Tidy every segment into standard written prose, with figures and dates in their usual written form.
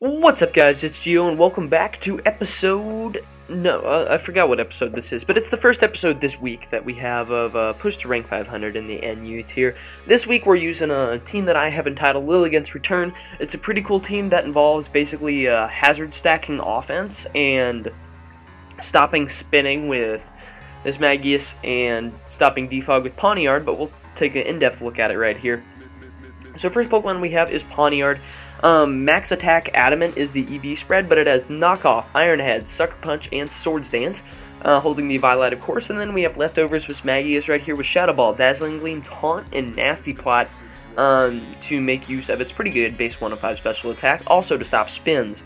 What's up, guys? It's Geo, and welcome back to episode... No, I forgot what episode this is, but it's the first episode this week that we have of Push to Rank 500 in the NU tier. This week we're using a team that I have entitled Lilligant's Return. It's a pretty cool team that involves basically hazard stacking offense and stopping spinning with Mismagius and stopping defog with Pawniard, but we'll take an in-depth look at it right here. So first Pokemon we have is Pawniard. Max Attack Adamant is the EV spread, but it has Knockoff, Iron Head, Sucker Punch, and Swords Dance, holding the Violet, of course. And then we have leftovers with Mismagius right here with Shadow Ball, Dazzling Gleam, Taunt, and Nasty Plot to make use of its pretty good base 105 special attack, also to stop spins.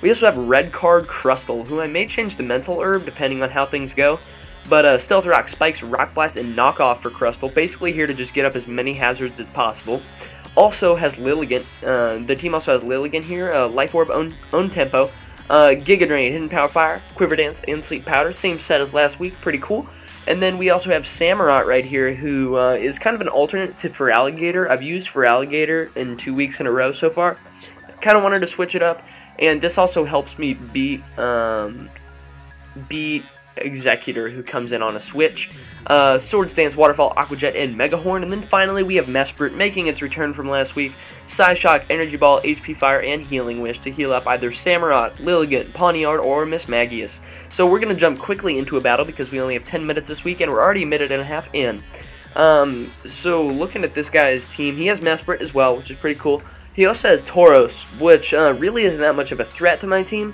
We also have Red Card Crustle, who I may change to Mental Herb depending on how things go. But Stealth Rock, Spikes, Rock Blast, and Knockoff for Crustle, basically here to just get up as many hazards as possible. Also has Lilligant. The team also has Lilligant here. Life Orb, own Tempo, Giga Drain, Hidden Power Fire, Quiver Dance, and Sleep Powder. Same set as last week. Pretty cool. And then we also have Samurott right here, who is kind of an alternate to Feraligatr. I've used Feraligatr in 2 weeks in a row so far. Kind of wanted to switch it up, and this also helps me beat Executor, who comes in on a switch. Swords Dance, Waterfall, Aqua Jet, and Mega Horn. And then finally we have Mesprit making its return from last week. Psyshock, Energy Ball, HP Fire, and Healing Wish to heal up either Samurott, Lilligant, Pawniard, or Mismagius. So we're going to jump quickly into a battle because we only have 10 minutes this week and we're already a minute and a half in. So looking at this guy's team, he has Mesprit as well, which is pretty cool. He also has Tauros, which really isn't that much of a threat to my team.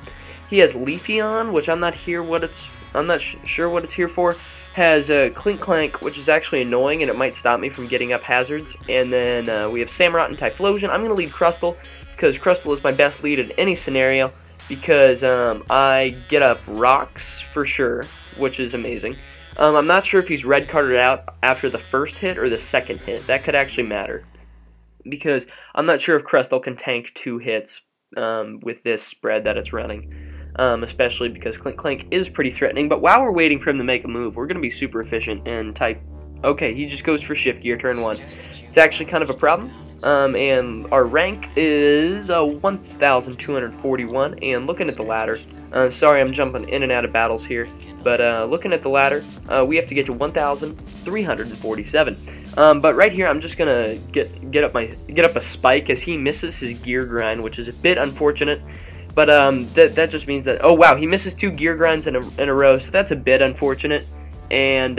He has Leafeon, which I'm not sure what it's here for. Has Clink Clank, which is actually annoying, and it might stop me from getting up hazards. And then we have Samurott and Typhlosion. I'm going to lead Crustle, because Crustle is my best lead in any scenario, because I get up rocks for sure, which is amazing. I'm not sure if he's red carded out after the first hit or the second hit. That could actually matter, because I'm not sure if Crustle can tank 2 hits with this spread that it's running. Especially because Clink Clank is pretty threatening. But while we're waiting for him to make a move, we're going to be super efficient and type... Okay, he just goes for Shift Gear turn 1. It's actually kind of a problem. And our rank is 1,241. And looking at the ladder... sorry, I'm jumping in and out of battles here. But looking at the ladder, we have to get to 1,347. But right here, I'm just gonna get up a spike as he misses his gear grind, which is a bit unfortunate. But that just means that, oh wow, he misses 2 gear grinds in a row, so that's a bit unfortunate. And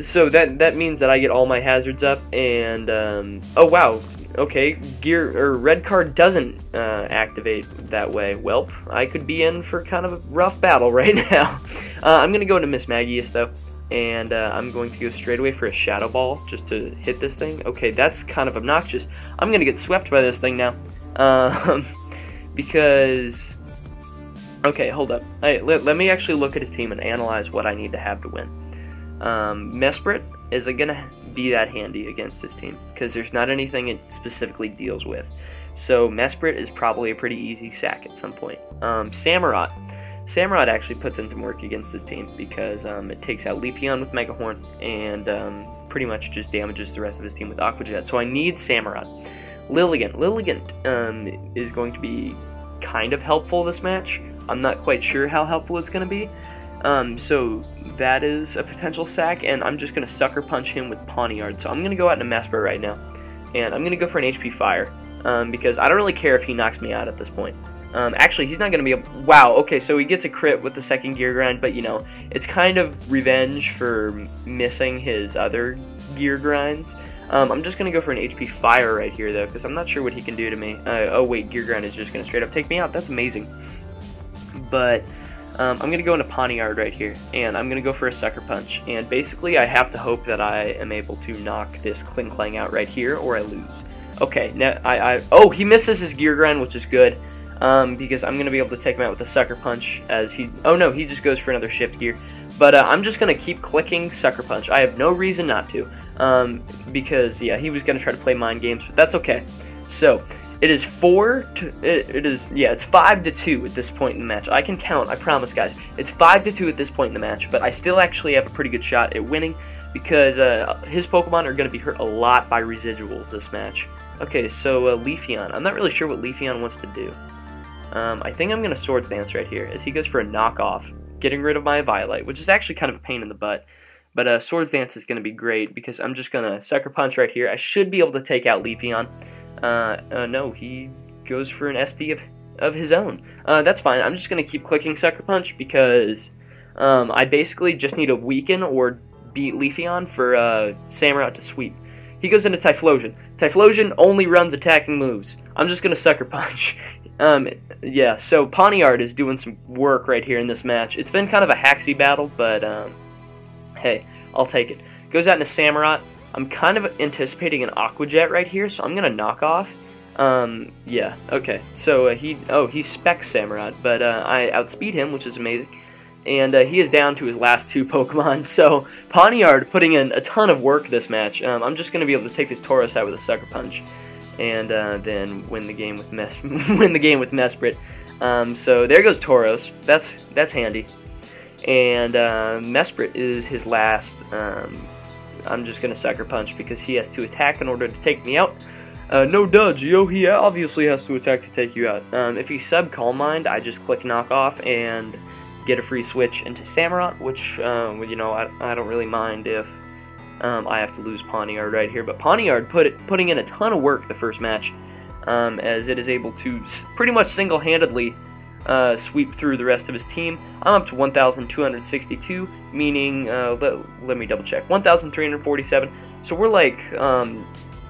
so that means that I get all my hazards up. And oh wow, okay, red card doesn't activate that way. Welp, I could be in for kind of a rough battle right now. I'm gonna go into Mismagius though, and I'm going to go straight away for a Shadow Ball just to hit this thing. Okay, that's kind of obnoxious. I'm gonna get swept by this thing now. Because, okay, hold up. Let me actually look at his team and analyze what I need to have to win. Mesprit isn't going to be that handy against this team, because there's not anything it specifically deals with. So Mesprit is probably a pretty easy sack at some point. Samurott actually puts in some work against this team, because it takes out Leafeon with Mega Horn, and pretty much just damages the rest of his team with Aqua Jet. So I need Samurott. Lilligant is going to be kind of helpful this match. I'm not quite sure how helpful it's going to be. So that is a potential sack, and I'm just going to Sucker Punch him with Pawniard. So I'm going to go out into Mesprit right now, and I'm going to go for an HP Fire, because I don't really care if he knocks me out at this point. Actually, he's not going to be able... Wow, okay, so he gets a crit with the second gear grind, but, you know, it's kind of revenge for missing his other gear grinds. I'm just going to go for an HP Fire right here, though, because I'm not sure what he can do to me. Oh, wait, Gear Grind is just going to straight up take me out. That's amazing. But I'm going to go into Pawniard right here, and I'm going to go for a Sucker Punch. And basically, I have to hope that I am able to knock this Cling Clang out right here, or I lose. Okay, now oh, he misses his Gear Grind, which is good, because I'm going to be able to take him out with a Sucker Punch as he... Oh, no, he just goes for another Shift Gear. But I'm just going to keep clicking Sucker Punch. I have no reason not to. Because yeah, he was gonna try to play mind games, but that's okay. So it is 5-2 at this point in the match. I can count, I promise, guys. It's 5-2 at this point in the match, but I still actually have a pretty good shot at winning because his Pokemon are gonna be hurt a lot by residuals this match. Okay, so Leafeon. I'm not really sure what Leafeon wants to do. I think I'm going to Swords Dance right here, as he goes for a knockoff, getting rid of my Violet, which is actually kind of a pain in the butt. But Swords Dance is going to be great, because I'm just going to Sucker Punch right here. I should be able to take out Leafeon. No, he goes for an SD of his own. That's fine. I'm just going to keep clicking Sucker Punch, because I basically just need to weaken or beat Leafeon for Samurott to sweep. He goes into Typhlosion. Typhlosion only runs attacking moves. I'm just going to Sucker Punch. Yeah, so Pawniard is doing some work right here in this match. It's been kind of a hacksy battle, but hey, I'll take it. Goes out into Samurott. I'm kind of anticipating an Aqua Jet right here, so I'm going to knock off. Yeah, okay. So he specs Samurott, but I outspeed him, which is amazing. And he is down to his last 2 Pokemon, so Pawniard putting in a ton of work this match. I'm just going to be able to take this Tauros out with a Sucker Punch, and then win the game with Mesprit. So there goes Tauros. That's handy. And Mesprit is his last. I'm just going to Sucker Punch because he has to attack in order to take me out. No duh, Geo, he obviously has to attack to take you out. If he sub Calm Mind, I just click Knock Off and get a free switch into Samurott, which, you know, I don't really mind if I have to lose Pawniard right here. But Pawniard putting in a ton of work the first match, as it is able to pretty much single-handedly sweep through the rest of his team. I'm up to 1,262, meaning, let me double check, 1,347. So we're like a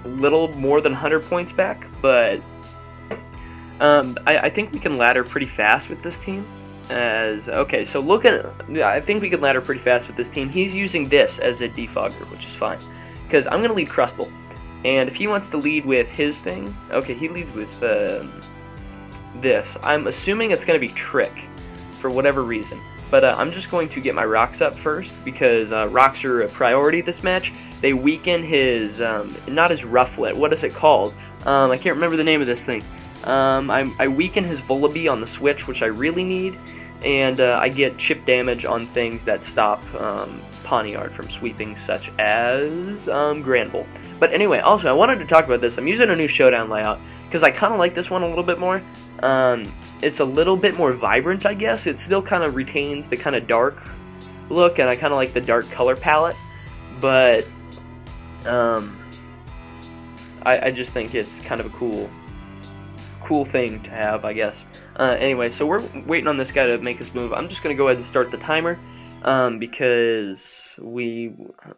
little more than 100 points back, but I think we can ladder pretty fast with this team. Okay, so I think we can ladder pretty fast with this team. He's using this as a defogger, which is fine, because I'm going to lead Crustle, and if he wants to lead with his thing, okay, he leads with this. I'm assuming it's going to be Trick, for whatever reason, but I'm just going to get my rocks up first, because rocks are a priority this match. They weaken his, not his Rufflet, what is it called? I can't remember the name of this thing. I weaken his Vullaby on the switch, which I really need, and I get chip damage on things that stop Pawniard from sweeping, such as Granbull. But anyway, also, I wanted to talk about this. I'm using a new Showdown layout, because I kind of like this one a little bit more. It's a little bit more vibrant, I guess. It still kind of retains the kind of dark look, and I kind of like the dark color palette, but I just think it's kind of a cool thing to have, I guess. Anyway, so we're waiting on this guy to make his move. I'm just going to go ahead and start the timer, because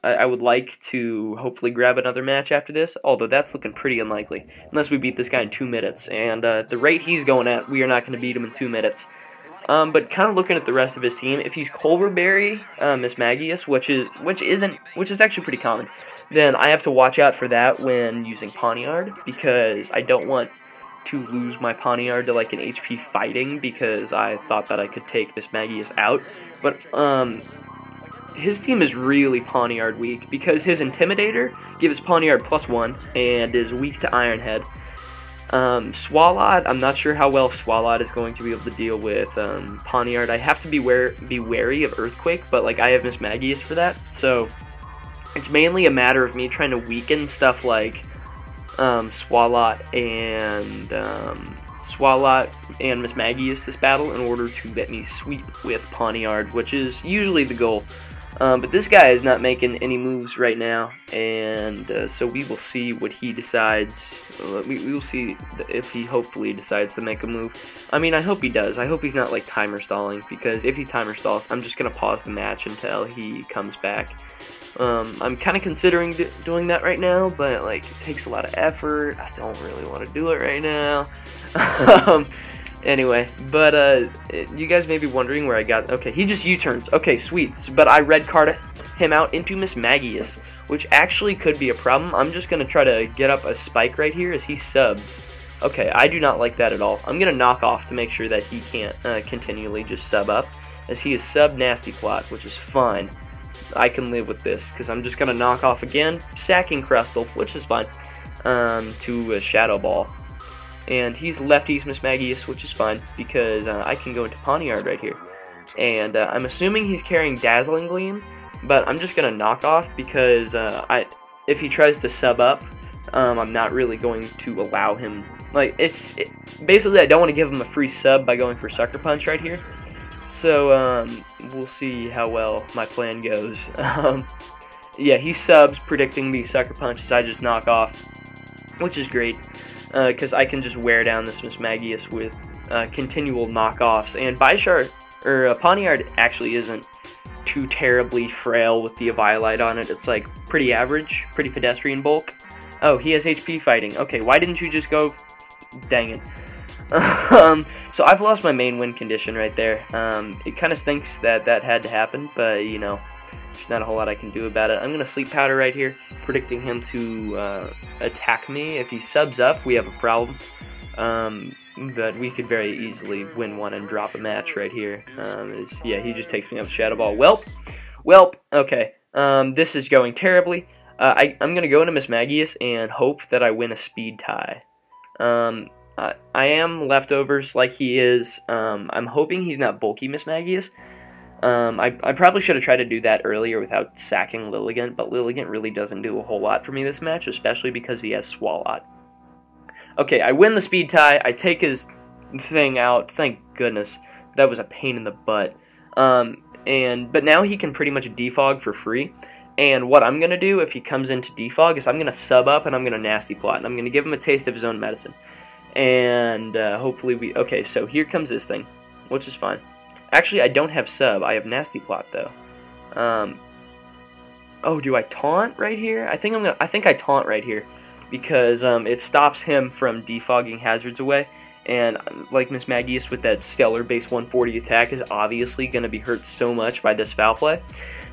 I would like to hopefully grab another match after this, although that's looking pretty unlikely, unless we beat this guy in 2 minutes, and the rate he's going at, we are not going to beat him in 2 minutes. But kind of looking at the rest of his team, if he's Colberberry, Mismagius, which is actually pretty common, then I have to watch out for that when using Pawniard, because I don't want to lose my Pawniard to like an HP fighting, because I thought that I could take Mismagius out. But his team is really Pawniard weak, because his Intimidator gives Pawniard +1 and is weak to Iron Head. Swalot, I'm not sure how well Swalot is going to be able to deal with Pawniard. I have to be wary of Earthquake, but like I have Mismagius for that, so it's mainly a matter of me trying to weaken stuff like Swalot and Mismagius this battle in order to let me sweep with Pawniard, which is usually the goal. But this guy is not making any moves right now, and so we will see what he decides. We will see if he hopefully decides to make a move. I mean, I hope he does. I hope he's not like timer stalling, because if he timer stalls, I'm just going to pause the match until he comes back. I'm kind of considering doing that right now, but like it takes a lot of effort. I don't really want to do it right now. Anyway, but you guys may be wondering where I got. Okay, he just U-turns. Okay, sweet. But I red card him out into Mismagius, which actually could be a problem. I'm just gonna try to get up a spike right here as he subs. Okay, I do not like that at all. I'm gonna knock off to make sure that he can't continually just sub up, as he is sub Nasty Plot, which is fine. I can live with this, because I'm just going to knock off again, sacking Crustle, which is fine, to a Shadow Ball. And he's lefties Mismagius, which is fine, because I can go into Pawniard right here. And I'm assuming he's carrying Dazzling Gleam, but I'm just going to knock off, because if he tries to sub up, I'm not really going to allow him, like, basically I don't want to give him a free sub by going for Sucker Punch right here. So, we'll see how well my plan goes. Yeah, he subs, predicting these Sucker Punches I just knock off, which is great, because I can just wear down this Mismagius with continual knockoffs. And Pawniard actually isn't too terribly frail with the Eviolite on it. It's like pretty average, pretty pedestrian bulk. Oh, he has HP fighting. Okay, why didn't you just go? Dang it. So I've lost my main win condition right there. It kind of stinks that that had to happen, but you know, there's not a whole lot I can do about it. I'm gonna Sleep Powder right here, predicting him to attack me. If he subs up, we have a problem. But we could very easily win one and drop a match right here. Yeah, he just takes me up Shadow Ball. Welp. Okay. This is going terribly. I'm gonna go into Mismagius and hope that I win a speed tie. I am leftovers like he is. I'm hoping he's not bulky Mismagius. I probably should have tried to do that earlier without sacking Lilligant, but Lilligant really doesn't do a whole lot for me this match, especially because he has Swalot. Okay, I win the speed tie. I take his thing out. Thank goodness. That was a pain in the butt. But now he can pretty much defog for free. And what I'm going to do if he comes into defog is I'm going to sub up and I'm going to nasty plot. And I'm going to give him a taste of his own medicine. And hopefully we... Okay, so here comes this thing, which is fine. Actually, I don't have sub. I have nasty plot, though. Oh, do I taunt right here? I think I taunt right here. Because it stops him from defogging hazards away, and like Mismagius with that stellar base 140 attack is obviously going to be hurt so much by this foul play.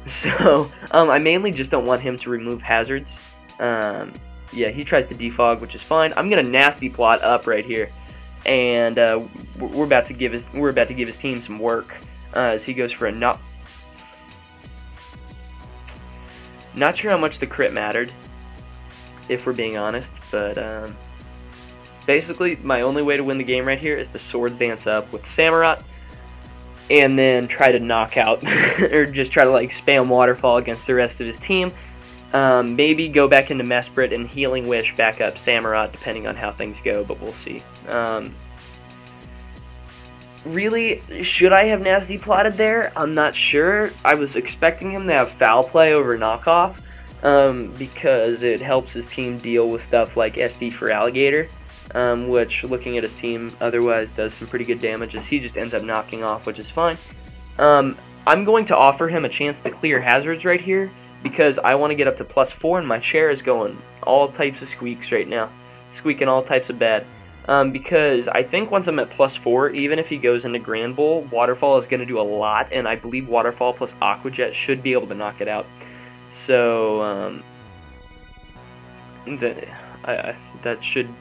So I mainly just don't want him to remove hazards. Yeah, he tries to defog, which is fine. I'm gonna nasty plot up right here, and we're about to give his team some work as he goes for a not sure how much the crit mattered, if we're being honest, but basically my only way to win the game right here is to Swords Dance up with Samurott and then try to knock out or just try to like spam Waterfall against the rest of his team. Maybe go back into Mesprit and Healing Wish back up Samurott depending on how things go, but we'll see. Really, should I have nasty plotted there? I'm not sure. I was expecting him to have foul play over knockoff. Because it helps his team deal with stuff like SD for Alligator, which, looking at his team, otherwise does some pretty good damage as he just ends up knocking off, which is fine. I'm going to offer him a chance to clear hazards right here, because I want to get up to +4, and my share is going all types of squeaks right now. Squeaking all types of bad. Because I think once I'm at +4, even if he goes into Grand Bull, Waterfall is going to do a lot, and I believe Waterfall plus Aqua Jet should be able to knock it out. So that should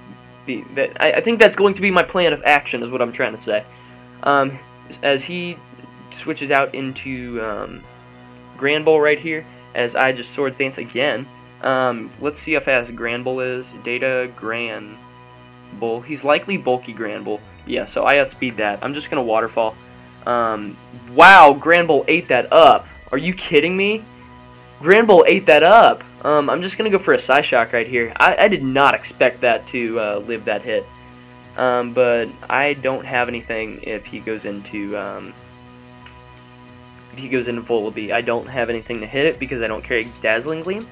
be that. I think that's going to be my plan of action, is what I'm trying to say. As he switches out into Grand Bull right here, as I just Swords Dance again. Let's see how fast Grand Bull is. Data Grand Bull. He's likely bulky Grand Bull. Yeah, so I outspeed that. I'm just gonna Waterfall. Wow, Grand Bull ate that up. Are you kidding me? Grand Bull ate that up. I'm just going to go for a Psyshock right here. I did not expect that to live that hit. But I don't have anything if he goes into Volibee. I don't have anything to hit it because I don't carry Dazzling Gleam.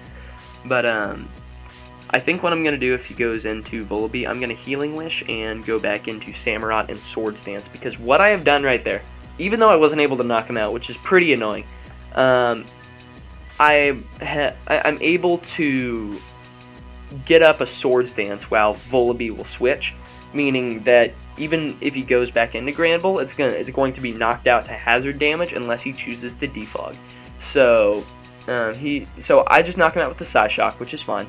But I think what I'm going to do if he goes into Volibee, I'm going to Healing Wish and go back into Samurott and Swords Dance. Because what I have done right there, even though I wasn't able to knock him out, which is pretty annoying, I'm able to get up a Swords Dance while Volibee will switch, meaning that even if he goes back into Grand Bull, it's going to be knocked out to hazard damage unless he chooses to defog. So I just knock him out with the Psyshock, which is fine,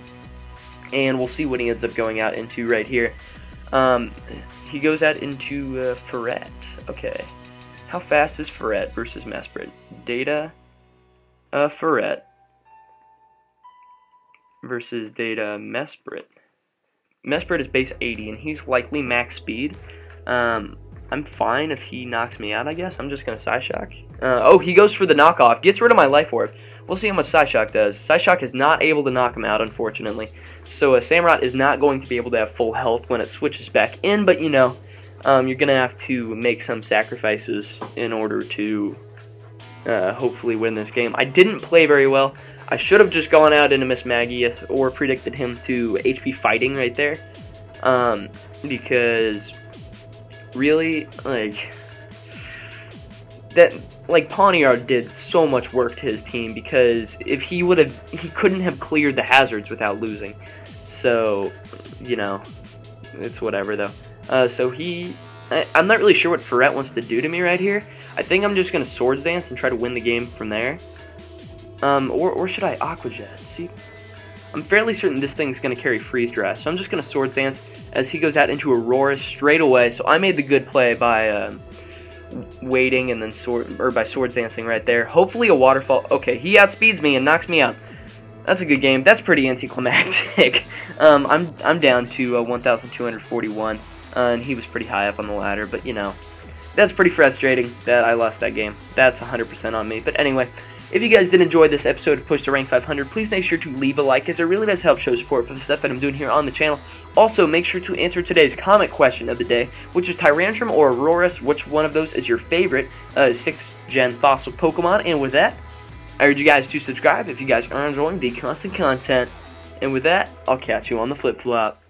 and we'll see what he ends up going out into right here. He goes out into Ferret. Okay, how fast is Ferret versus Mesprit? Data. Ferret versus Data Mesprit. Mesprit is base 80, and he's likely max speed. I'm fine if he knocks me out, I guess. I'm just going to Psyshock. Oh, he goes for the knockoff. Gets rid of my Life Orb, We'll see how much Psyshock does. Psyshock is not able to knock him out, unfortunately. So Samurott is not going to be able to have full health when it switches back in, but you know, you're going to have to make some sacrifices in order to hopefully win this game. I didn't play very well. I should have just gone out into Miss Maggie or predicted him to HP fighting right there. Because really, Pawniard did so much work to his team, because if he couldn't have cleared the hazards without losing. So, you know, it's whatever though. I'm not really sure what Ferret wants to do to me right here. I think I'm just gonna Swords Dance and try to win the game from there. Or should I Aqua Jet? See, I'm fairly certain this thing's gonna carry Freeze Dry, so I'm just gonna Swords Dance as he goes out into Aurora straight away. So I made the good play by waiting and then by Swords Dancing right there. Hopefully a waterfall. Okay, he outspeeds me and knocks me out. That's a good game. That's pretty anticlimactic. I'm down to 1,241. And he was pretty high up on the ladder, but you know, that's pretty frustrating that I lost that game. That's 100% on me. But anyway, if you guys did enjoy this episode of Push to Rank 500, please make sure to leave a like, as it really does help show support for the stuff that I'm doing here on the channel. Also, make sure to answer today's comment question of the day, which is Tyrantrum or Aurorus. Which one of those is your favorite 6th gen fossil Pokemon? And with that, I urge you guys to subscribe if you guys are enjoying the constant content. And with that, I'll catch you on the flip-flop.